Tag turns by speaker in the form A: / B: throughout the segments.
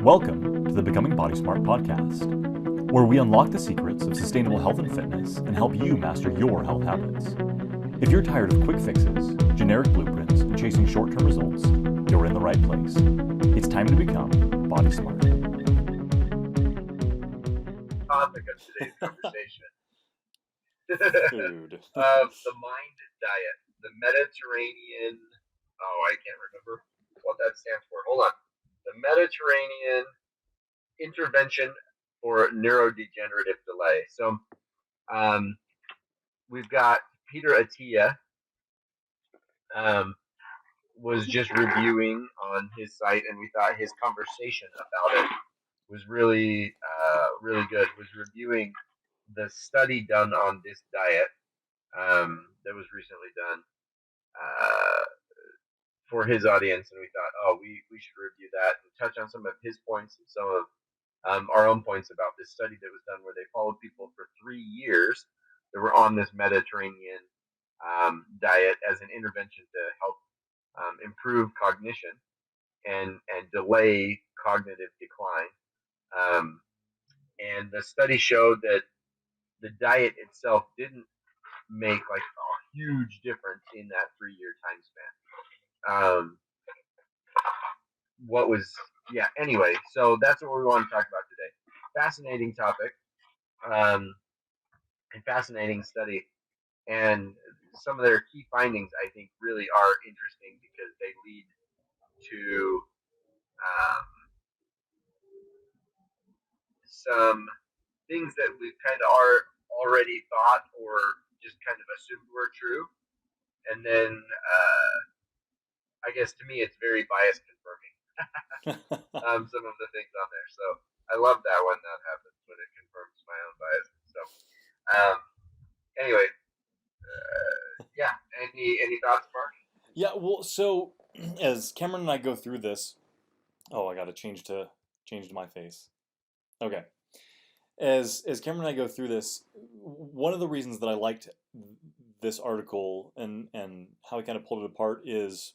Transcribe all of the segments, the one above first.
A: Welcome to the Becoming Body Smart podcast, where we unlock the secrets of sustainable health and fitness and help you master your health habits. If you're tired of quick fixes, generic blueprints, and chasing short-term results, you're in the right place. It's time to become Body Smart.
B: Topic of today's conversation.
A: Food.
B: The mind diet. The Mediterranean, I can't remember what that stands for. Hold on. The Mediterranean Intervention for Neurodegenerative Delay. So we've got Peter Attia was just reviewing on his site, and we thought his conversation about it was really good. Was reviewing the study done on this diet that was recently done for his audience, and we thought, we should review that and touch on some of his points and some of our own points about this study that was done where they followed people for 3 years that were on this Mediterranean diet as an intervention to help improve cognition and delay cognitive decline. And the study showed that the diet itself didn't make like a huge difference in that 3-year time span. Anyway, so that's what we want to talk about today. Fascinating topic, and fascinating study, and some of their key findings I think really are interesting because they lead to some things that we've kind of already thought or just kind of assumed were true, and then I guess to me it's very bias confirming. Some of the things on there, so I love that when that happens, when it confirms my own bias. So anyway, any thoughts, Mark?
A: Yeah, well, so as Cameron and I go through this, I got to change to my face. Okay. As Cameron and I go through this, one of the reasons that I liked this article and how we kind of pulled it apart is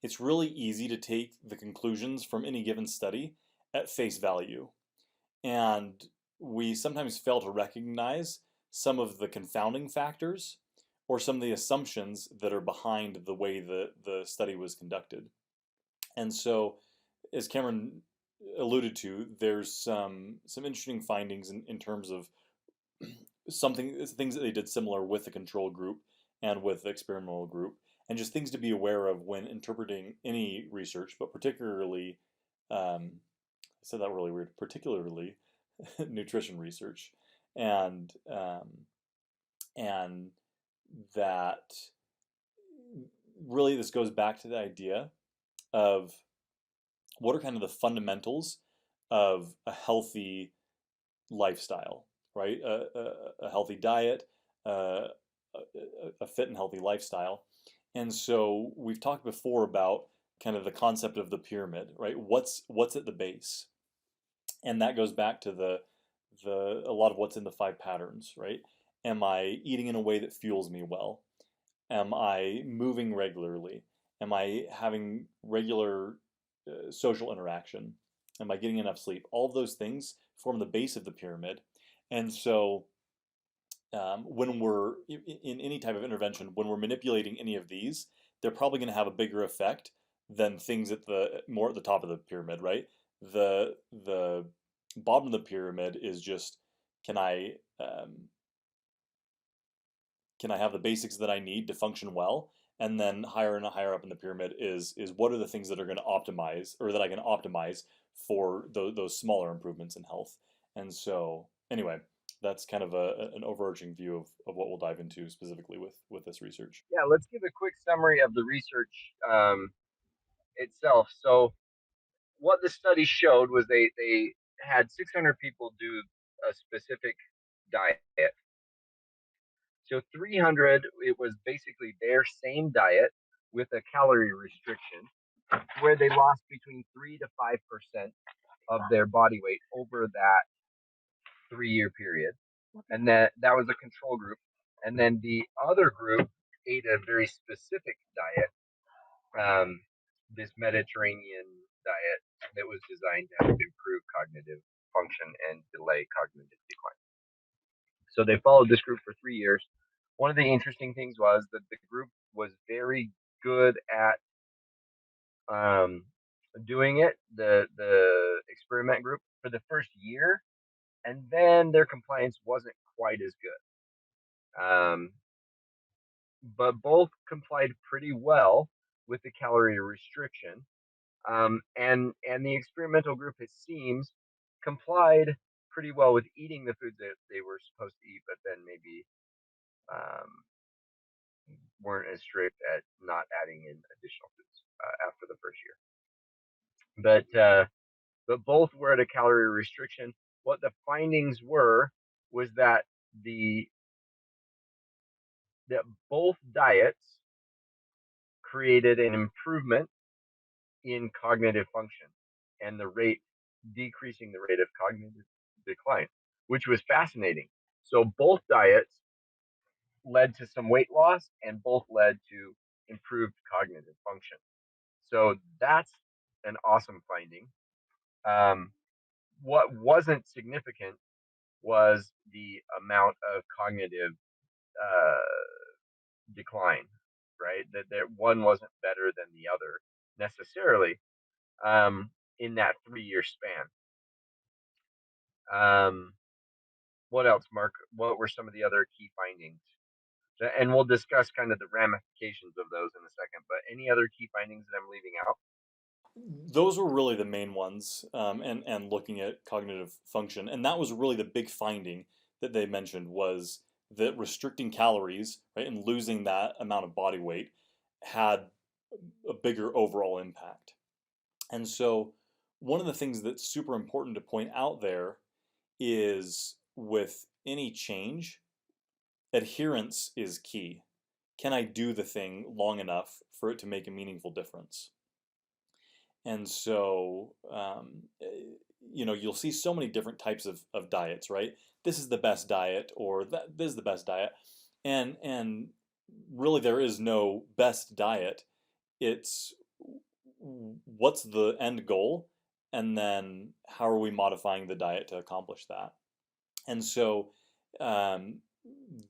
A: it's really easy to take the conclusions from any given study at face value. And we sometimes fail to recognize some of the confounding factors or some of the assumptions that are behind the way the study was conducted. And so, as Cameron alluded to, there's some interesting findings in terms of things that they did similar with the control group and with the experimental group, and just things to be aware of when interpreting any research, but particularly, I said that really weird, particularly nutrition research, and that really this goes back to the idea of what are kind of the fundamentals of a healthy lifestyle, right? A healthy diet, a fit and healthy lifestyle. And so we've talked before about kind of the concept of the pyramid, right? What's at the base? And that goes back to a lot of what's in the 5 patterns, right? Am I eating in a way that fuels me well? Am I moving regularly? Am I having regular social interaction? Am I getting enough sleep? All of those things form the base of the pyramid. And so when we're in any type of intervention, when we're manipulating any of these, they're probably going to have a bigger effect than things more at the top of the pyramid, right? The bottom of the pyramid is just, can I have the basics that I need to function well? And then higher and higher up in the pyramid is what are the things that are going to optimize, or that I can optimize for those smaller improvements in health. And so anyway, that's kind of an overarching view of what we'll dive into specifically with this research.
B: Yeah, let's give a quick summary of the research itself. So what the study showed was they had 600 people do a specific diet. So 300, it was basically their same diet with a calorie restriction, where they lost between 3 to 5% of their body weight over that 3-year period. And that was a control group. And then the other group ate a very specific diet, this Mediterranean diet, that was designed to help improve cognitive function and delay cognitive decline. So they followed this group for 3 years. One of the interesting things was that the group was very good at um, doing it, the experiment group, for the first year, and then their compliance wasn't quite as good. But both complied pretty well with the calorie restriction, and the experimental group, it seems, complied pretty well with eating the foods that they were supposed to eat, but then maybe um, weren't as strict at not adding in additional foods after the first year. But both were at a calorie restriction. What the findings were was the that both diets created an improvement in cognitive function and the rate decreasing the rate of cognitive decline, which was fascinating. So both diets led to some weight loss and both led to improved cognitive function. So that's an awesome finding. Um, what wasn't significant was the amount of cognitive decline, right? That one wasn't better than the other necessarily in that 3 year span. Um, what else, Mark? What were some of the other key findings? And we'll discuss kind of the ramifications of those in a second. But any other key findings that I'm leaving out?
A: Those were really the main ones, and looking at cognitive function, and that was really the big finding that they mentioned was that restricting calories, right, and losing that amount of body weight had a bigger overall impact. And so, one of the things that's super important to point out there is with any change, adherence is key. Can I do the thing long enough for it to make a meaningful difference? And so, you'll see so many different types of diets, right? This is the best diet, or this is the best diet. And really there is no best diet. It's what's the end goal, and then how are we modifying the diet to accomplish that? And so um,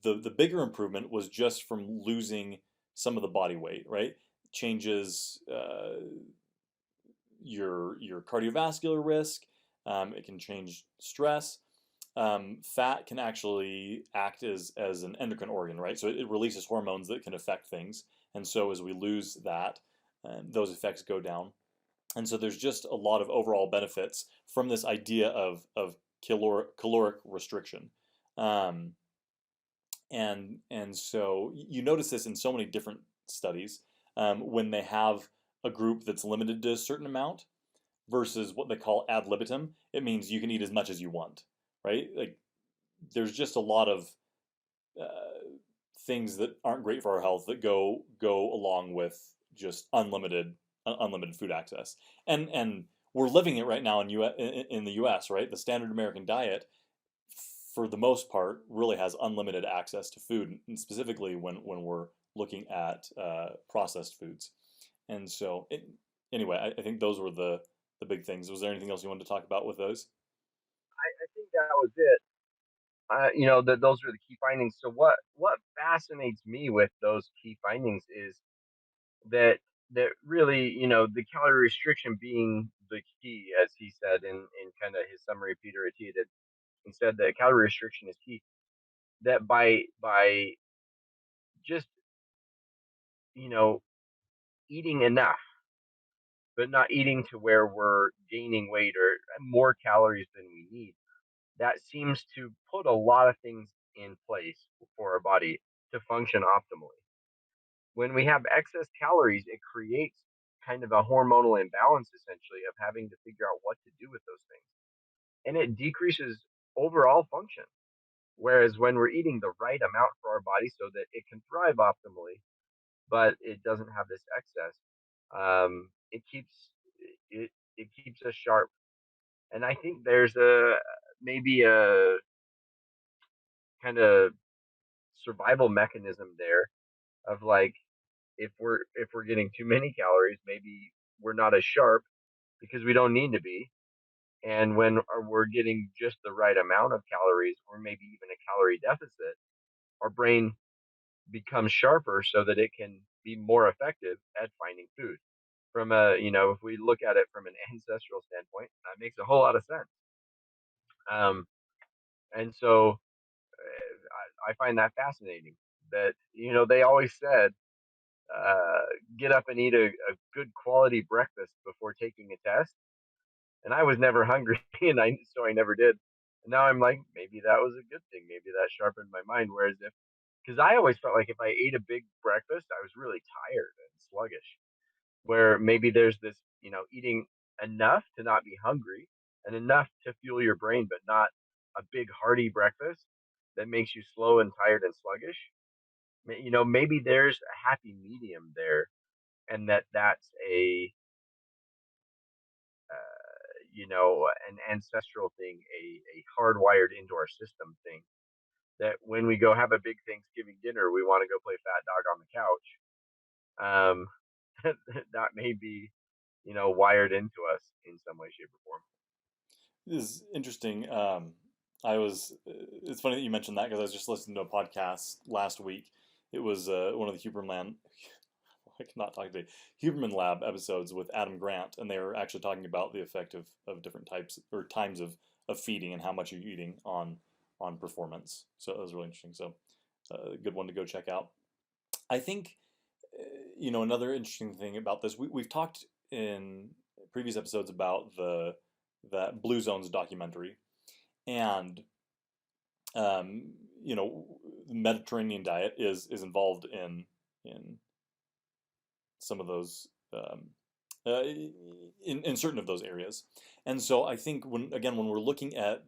A: the bigger improvement was just from losing some of the body weight, right? Changes your cardiovascular risk. It can change stress. Fat can actually act as an endocrine organ, right? So it releases hormones that can affect things. And so as we lose that, those effects go down. And so there's just a lot of overall benefits from this idea of caloric restriction. Um, and so you notice this in so many different studies when they have a group that's limited to a certain amount versus what they call ad libitum. It means you can eat as much as you want, right? Like there's just a lot of things that aren't great for our health that go along with just unlimited food access. And we're living it right now in the U.S., right? The standard American diet, for the most part, really has unlimited access to food, and specifically when we're looking at processed foods. And so, anyway, I think those were the big things. Was there anything else you wanted to talk about with those?
B: I think that was it. That those are the key findings. So what fascinates me with those key findings is that really, the calorie restriction being the key, as he said in kind of his summary. Peter repeated and said that calorie restriction is key. That by just you know eating enough, but not eating to where we're gaining weight or more calories than we need, that seems to put a lot of things in place for our body to function optimally. When we have excess calories, it creates kind of a hormonal imbalance essentially of having to figure out what to do with those things. And it decreases overall function. Whereas when we're eating the right amount for our body so that it can thrive optimally, but it doesn't have this excess, it keeps us sharp. And I think there's a maybe a kind of survival mechanism there of like if we're getting too many calories, maybe we're not as sharp because we don't need to be. And when we're getting just the right amount of calories, or maybe even a calorie deficit, our brain becomes sharper so that it can be more effective at finding food. From a, if we look at it from an ancestral standpoint, that makes a whole lot of sense. Um, and so I find that fascinating that, they always said, uh, get up and eat a good quality breakfast before taking a test. And I was never hungry, and so I never did. And now I'm like, maybe that was a good thing. Maybe that sharpened my mind. Whereas because I always felt like if I ate a big breakfast, I was really tired and sluggish. Where maybe there's this, eating enough to not be hungry and enough to fuel your brain, but not a big hearty breakfast that makes you slow and tired and sluggish. Maybe there's a happy medium there, and that's an ancestral thing, a hardwired into our system thing. That when we go have a big Thanksgiving dinner, we want to go play fat dog on the couch. That may be, wired into us in some way, shape, or form.
A: This is interesting. It's funny that you mentioned that because I was just listening to a podcast last week. It was one of the I cannot talk today, Huberman Lab episodes with Adam Grant, and they were actually talking about the effect of different types or times of feeding and how much you're eating on performance. So it was really interesting. So a good one to go check out. I think another interesting thing about this, we've talked in previous episodes about that Blue Zones documentary, and um, the Mediterranean diet is involved in some of those in certain of those areas. And so I think when we're looking at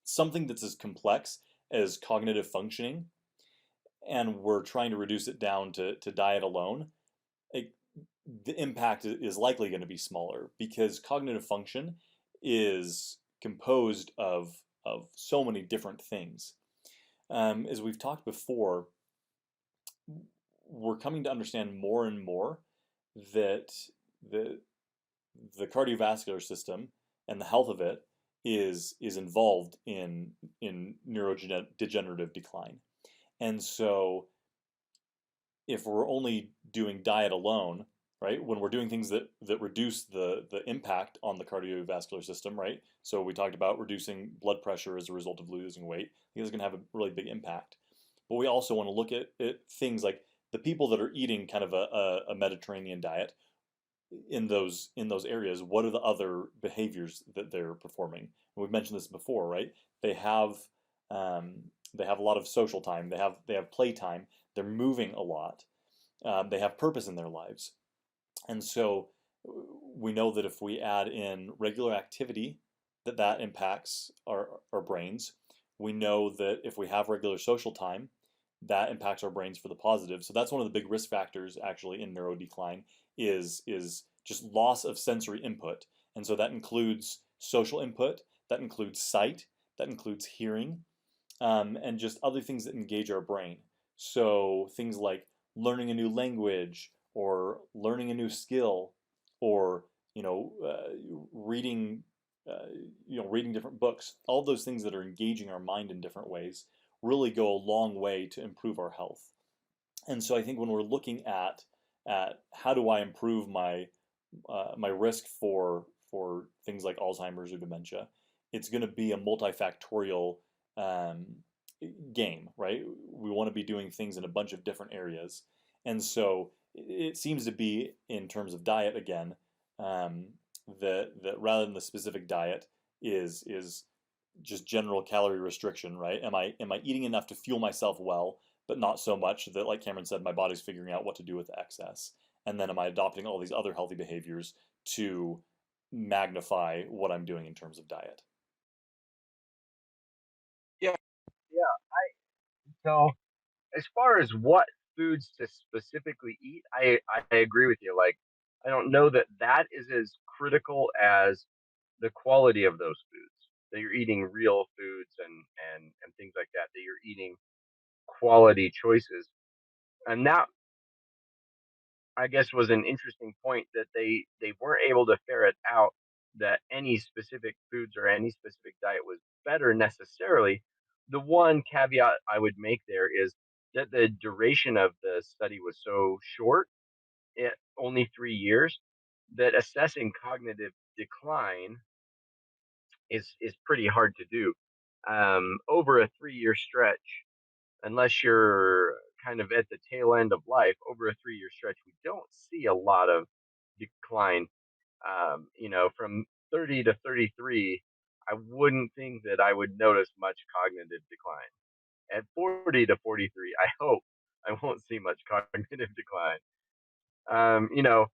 A: something that's as complex as cognitive functioning, and we're trying to reduce it down to diet alone, it, the impact is likely going to be smaller because cognitive function is composed of so many different things. As we've talked before, we're coming to understand more and more that the the cardiovascular system and the health of it is involved in neurodegenerative decline. And so if we're only doing diet alone, right, when we're doing things that reduce the impact on the cardiovascular system, right? So we talked about reducing blood pressure as a result of losing weight. I think it's going to have a really big impact. But we also want to look at things like the people that are eating kind of a Mediterranean diet in those areas. What are the other behaviors that they're performing? And we've mentioned this before, right? They have um, they have a lot of social time. They have play time. They're moving a lot. They have purpose in their lives, and so we know that if we add in regular activity, that impacts our brains. We know that if we have regular social time, that impacts our brains for the positive. So that's one of the big risk factors actually in neurodecline is just loss of sensory input. And so that includes social input, that includes sight, that includes hearing, and just other things that engage our brain. So things like learning a new language or learning a new skill or reading reading different books, all those things that are engaging our mind in different ways really go a long way to improve our health. And so I think when we're looking at how do I improve my risk for things like Alzheimer's or dementia, it's going to be a multifactorial um, game, right? We want to be doing things in a bunch of different areas, and so it seems to be in terms of diet again, um, that rather than the specific diet is just general calorie restriction, right? Am I eating enough to fuel myself well, but not so much that, like Cameron said, my body's figuring out what to do with the excess? And then am I adopting all these other healthy behaviors to magnify what I'm doing in terms of diet?
B: Yeah, yeah. So as far as what foods to specifically eat, I agree with you. Like, I don't know that that is as critical as the quality of those foods. That you're eating real foods and things like that. That you're eating quality choices, and that I guess was an interesting point that they weren't able to ferret out that any specific foods or any specific diet was better necessarily. The one caveat I would make there is that the duration of the study was so short, only 3 years, that assessing cognitive decline is pretty hard to do over a 3 year stretch. Unless you're kind of at the tail end of life, over a 3 year stretch, we don't see a lot of decline. From 30 to 33, I wouldn't think that I would notice much cognitive decline. At 40 to 43, I hope I won't see much cognitive decline. Um, you know,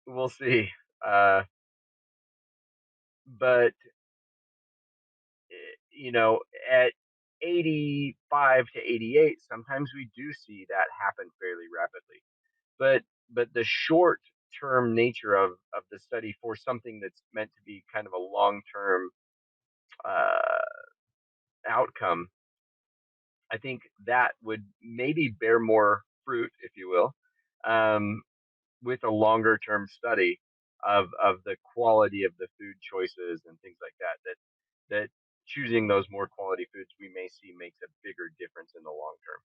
B: we'll see. Uh, but you know, at 85 to 88, sometimes we do see that happen fairly rapidly. But the short term nature of the study for something that's meant to be kind of a long term uh, outcome, I think that would maybe bear more fruit, if you will, um, with a longer term study of the quality of the food choices and things like that. That choosing those more quality foods we may see makes a bigger difference in the long term.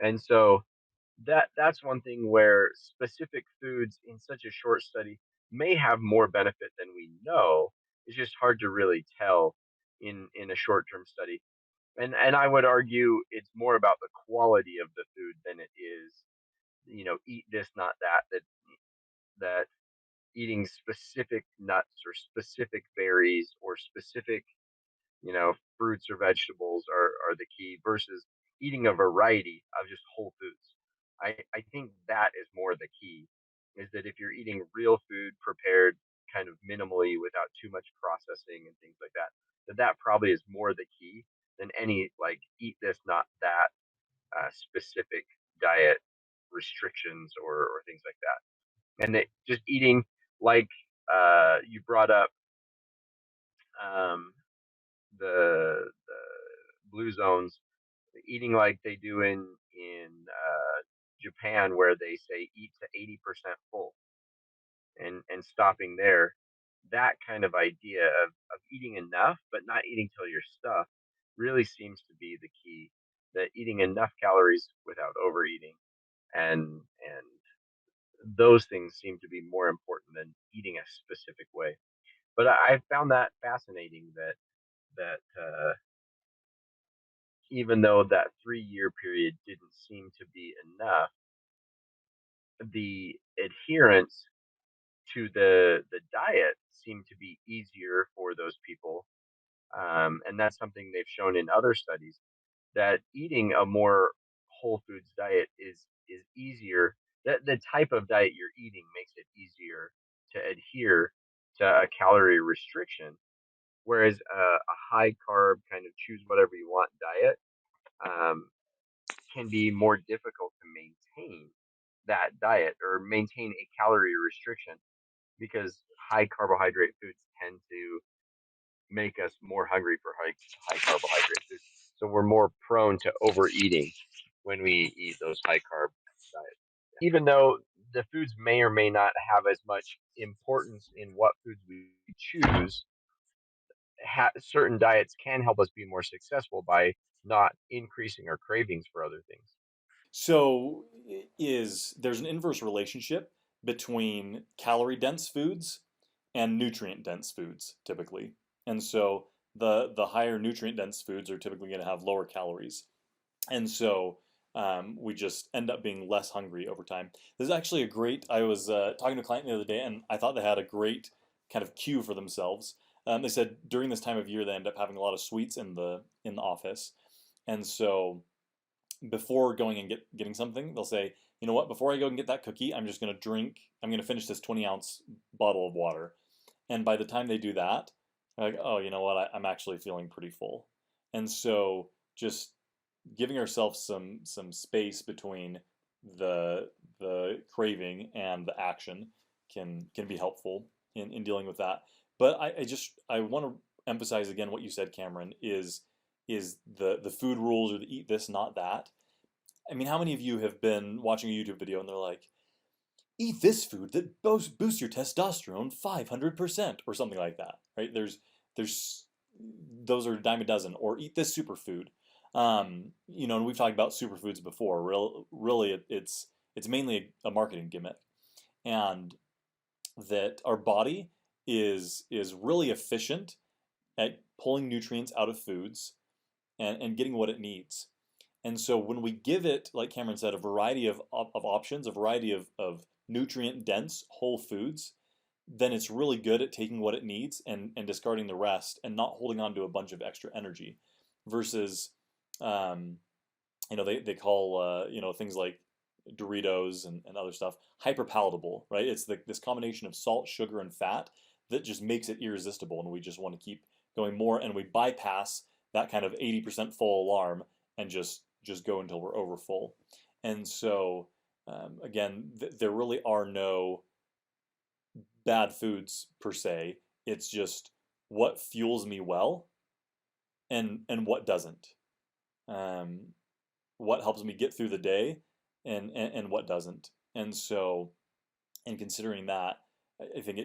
B: And so that's one thing where specific foods in such a short study may have more benefit than we know. It's just hard to really tell in a short term study. And I would argue it's more about the quality of the food than it is, eat this, not that. That eating specific nuts or specific berries or specific fruits or vegetables are the key versus eating a variety of just whole foods. I think that is more the key, is that if you're eating real food prepared kind of minimally without too much processing and things like that, that probably is more the key than any like eat this, not that specific diet restrictions or things like that. And that just eating like you brought up um, the blue zones, eating like they do in Japan, where they say eat to 80% full and stopping there. That kind of idea of eating enough but not eating till you're stuffed really seems to be the key. That eating enough calories without overeating and those things seem to be more important than eating a specific way. But I found that fascinating that even though that 3 year period didn't seem to be enough, the adherence to the diet seemed to be easier for those people. And that's something they've shown in other studies, that eating a more whole foods diet is easier. That the type of diet you're eating makes it easier to adhere to a calorie restriction, whereas a high carb kind of choose whatever you want diet um, can be more difficult to maintain that diet or maintain a calorie restriction, because high carbohydrate foods tend to make us more hungry for high carbohydrate foods. So we're more prone to overeating when we eat those high carb diets. Even though the foods may or may not have as much importance in what foods we choose, certain diets can help us be more successful by not increasing our cravings for other things.
A: So is there's an inverse relationship between calorie dense foods and nutrient dense foods typically. And so the higher nutrient dense foods are typically going to have lower calories. And so we just end up being less hungry over time. There's actually a great, I was talking to a client the other day and I thought they had a great kind of cue for themselves. They said during this time of year they end up having a lot of sweets in the office. And so before going and getting something, they'll say, you know what, before I go and get that cookie, I'm going to finish this 20-ounce bottle of water. And by the time they do that, they're like, oh, you know what, I'm actually feeling pretty full. And so just giving ourselves some space between the craving and the action can be helpful in dealing with that. But I want to emphasize again what you said, Cameron, is the food rules or the eat this, not that. I mean, how many of you have been watching a YouTube video and they're like, eat this food that boosts your testosterone 500% or something like that, right? There's those are a dime a dozen, or eat this superfood. And we've talked about superfoods before. Really, it's mainly a marketing gimmick, and that our body is really efficient at pulling nutrients out of foods and getting what it needs. And so when we give it, like Cameron said, a variety of options, a variety of nutrient dense whole foods, then it's really good at taking what it needs and discarding the rest and not holding on to a bunch of extra energy versus, um, they call, things like Doritos and other stuff hyper palatable, right? It's this combination of salt, sugar, and fat that just makes it irresistible. And we just want to keep going more, and we bypass that kind of 80% full alarm and just go until we're over full. And so, again, there really are no bad foods per se. It's just what fuels me well and what doesn't. Um, what helps me get through the day and what doesn't. And so, and considering that, I think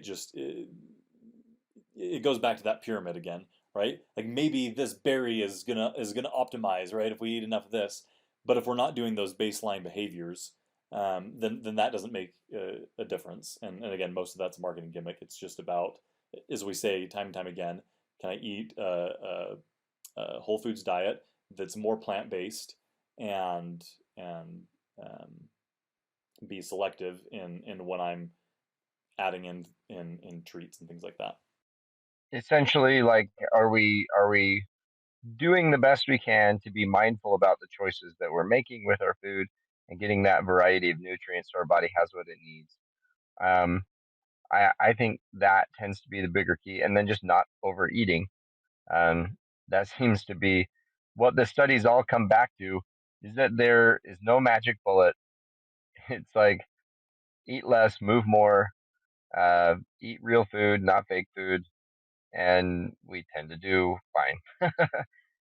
A: it goes back to that pyramid again, right? Like maybe this berry is gonna optimize, right? If we eat enough of this, but if we're not doing those baseline behaviors, then that doesn't make a difference. And again, most of that's a marketing gimmick. It's just about, as we say time and time again, can I eat a whole foods diet that's more plant based and be selective in when I'm adding in treats and things like that.
B: Essentially, like, are we doing the best we can to be mindful about the choices that we're making with our food and getting that variety of nutrients so our body has what it needs? Um, I think that tends to be the bigger key, and then just not overeating. Um, that seems to be what the studies all come back to, is that there is no magic bullet. It's like eat less, move more, eat real food, not fake food, and we tend to do fine.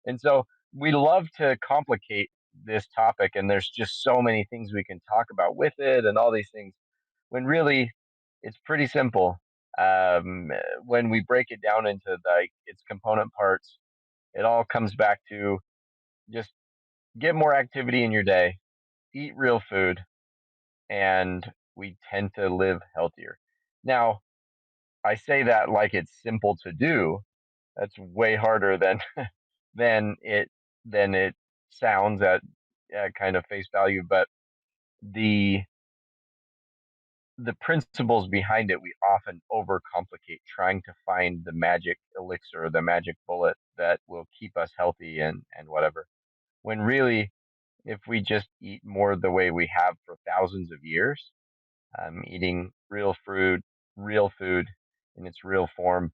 B: And so we love to complicate this topic, and there's just so many things we can talk about with it, and all these things. When really, it's pretty simple. When we break it down into like its component parts, it all comes back to just get more activity in your day, eat real food, and we tend to live healthier. Now, I say that like it's simple to do. That's way harder than it than it sounds at kind of face value. But the the principles behind it, we often overcomplicate, trying to find the magic elixir, the magic bullet that will keep us healthy and whatever. When really, if we just eat more the way we have for thousands of years, eating real food in its real form,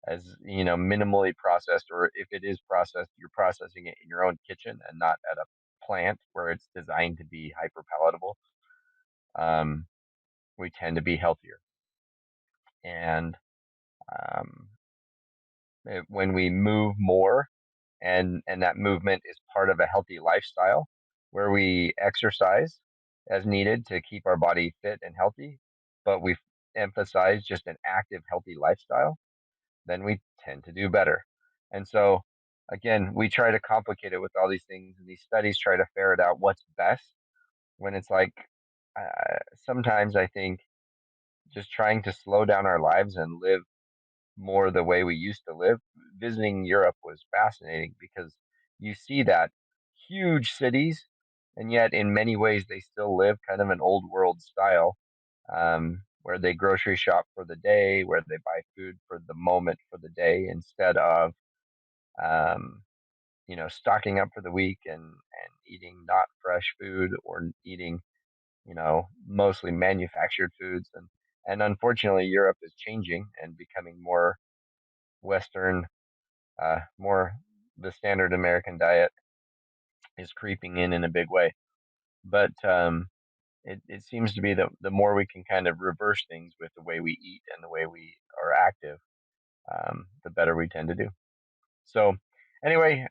B: as minimally processed, or if it is processed, you're processing it in your own kitchen and not at a plant where it's designed to be hyper palatable. Um, we tend to be healthier, and um, when we move more, and that movement is part of a healthy lifestyle where we exercise as needed to keep our body fit and healthy, but we emphasize just an active, healthy lifestyle, then we tend to do better. And so, again, we try to complicate it with all these things, and these studies try to ferret out what's best when it's like, sometimes I think just trying to slow down our lives and live more the way we used to live. Visiting Europe was fascinating because you see that huge cities, and yet in many ways they still live kind of an old world style, where they grocery shop for the day, where they buy food for the moment for the day instead of, um, stocking up for the week and eating not fresh food, or eating, mostly manufactured foods. And unfortunately, Europe is changing and becoming more Western, more the standard American diet is creeping in a big way. But it seems to be that the more we can kind of reverse things with the way we eat and the way we are active, the better we tend to do. So, anyway,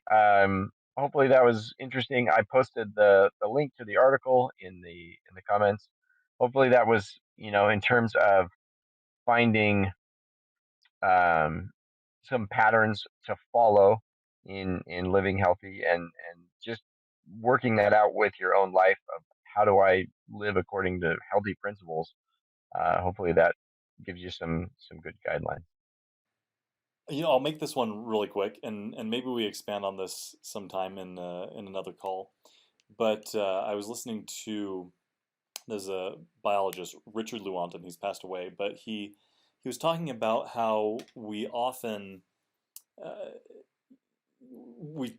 B: hopefully that was interesting. I posted the link to the article in the comments. hopefully that was, in terms of finding um, some patterns to follow in living healthy, and just working that out with your own life of how do I live according to healthy principles. Hopefully that gives you some good guidelines.
A: I'll make this one really quick, and maybe we expand on this sometime in another call. But I was listening to there's a biologist, Richard Lewontin. He's passed away, but he was talking about how we often uh,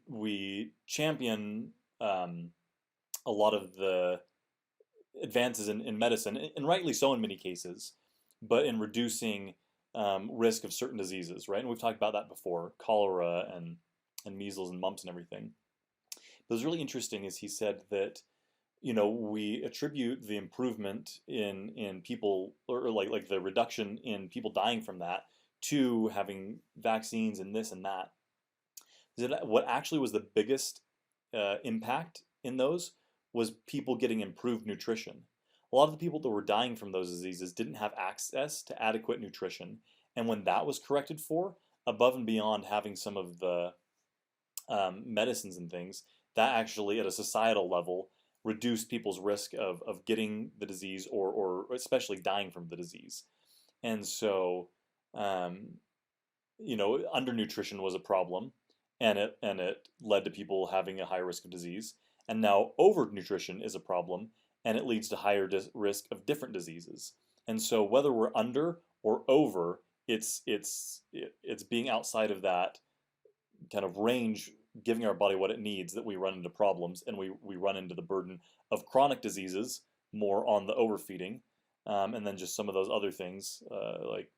A: we champion a lot of the advances in medicine, and rightly so in many cases, but in reducing risk of certain diseases, right? And we've talked about that before, cholera and measles and mumps and everything. But what's really interesting is he said that we attribute the improvement in people, or like the reduction in people dying from that, to having vaccines and this and that. What actually was the biggest impact in those was people getting improved nutrition. A lot of the people that were dying from those diseases didn't have access to adequate nutrition. And when that was corrected for, above and beyond having some of the medicines and things, that actually, at a societal level, reduced people's risk of getting the disease, or especially dying from the disease. And so, undernutrition was a problem, and it led to people having a higher risk of disease. And now overnutrition is a problem, and it leads to higher risk of different diseases. And so whether we're under or over, it's being outside of that kind of range, giving our body what it needs, that we run into problems, and we run into the burden of chronic diseases more on the overfeeding, and then just some of those other things like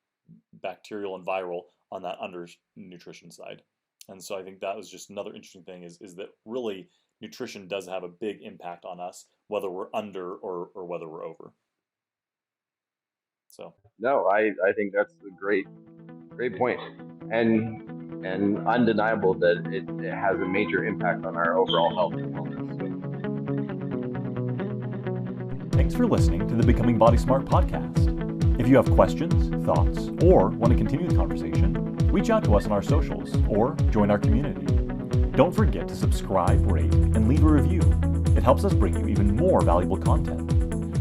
A: bacterial and viral on that undernutrition side. And so I think that was just another interesting thing, is that really nutrition does have a big impact on us, whether we're under or whether we're over. So
B: No, I think that's a great point, and undeniable that it has a major impact on our overall health and wellness.
A: thanks for listening to the Becoming Body Smart podcast. If you have questions, thoughts, or want to continue the conversation, reach out to us on our socials or join our community. Don't forget to subscribe, rate, and leave a review. It helps us bring you even more valuable content.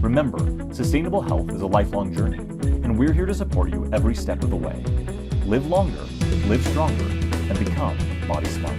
A: Remember, sustainable health is a lifelong journey, and we're here to support you every step of the way. Live longer, live stronger, and become body smart.